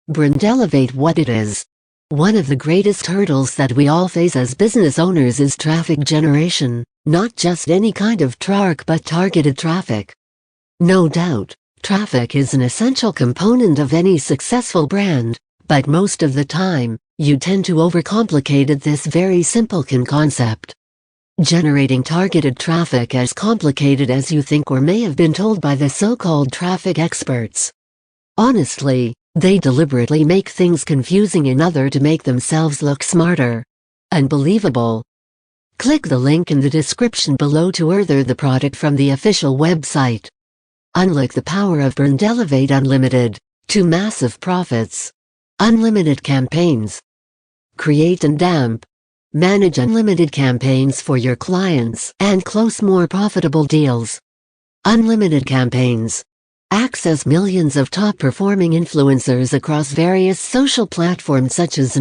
BrandElevate. What it is. One of the greatest hurdles that we all face as business owners is traffic generation, not just any kind of traffic but targeted traffic. No doubt, traffic is an essential component of any successful brand, but most of the time, you tend to overcomplicate this very simple concept. Generating targeted traffic as complicated as you think or may have been told by the so-called traffic experts. Honestly, they deliberately make things confusing in order to make themselves look smarter. Unbelievable. Click the link in the description below to order the product from the official website. Unlock the power of BrandElevate Unlimited to massive profits. Unlimited campaigns. Create and manage unlimited campaigns for your clients and close more profitable deals. Unlimited campaigns. Access millions of top-performing influencers across various social platforms such as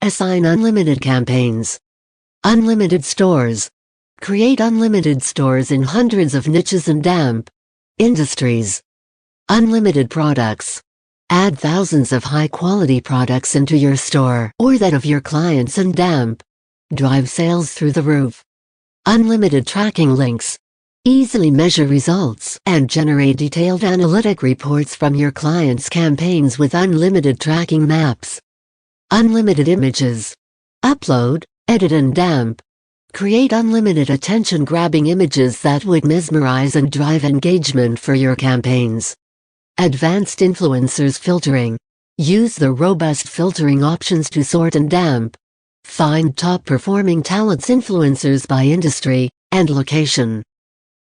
assign unlimited campaigns. Unlimited stores. Create unlimited stores in hundreds of niches and industries. Unlimited products. Add thousands of high-quality products into your store or that of your clients and drive sales through the roof. Unlimited tracking links. Easily measure results and generate detailed analytic reports from your clients' campaigns with unlimited tracking maps. Unlimited images. Upload, edit and create unlimited attention-grabbing images that would mesmerize and drive engagement for your campaigns. Advanced influencers filtering. Use the robust filtering options to sort and find top-performing talents influencers by industry and location.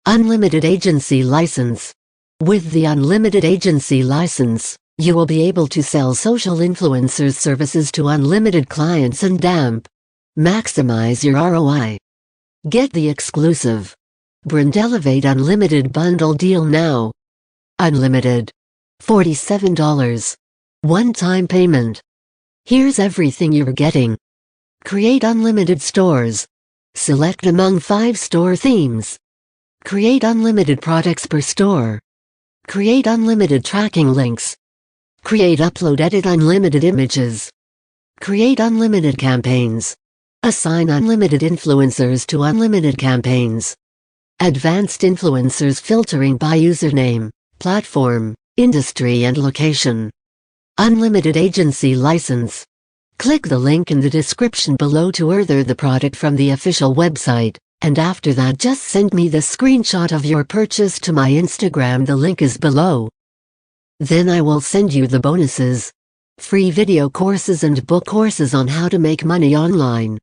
Unlimited agency license. With the unlimited agency license, you will be able to sell social influencers services to unlimited clients and maximize your ROI. Get the exclusive BrandElevate Unlimited bundle deal now. Unlimited. $47. One-time payment. Here's everything you're getting. Create unlimited stores. Select among 5 store themes. Create unlimited products per store. Create unlimited tracking links. Create upload edit unlimited images. Create unlimited campaigns. Assign unlimited influencers to unlimited campaigns. Advanced influencers filtering by username, platform, industry and location. Unlimited agency license. Click the link in the description below to order the product from the official website. And after that just send me the screenshot of your purchase to my Instagram, the link is below. Then I will send you the bonuses. Free video courses and book courses on how to make money online.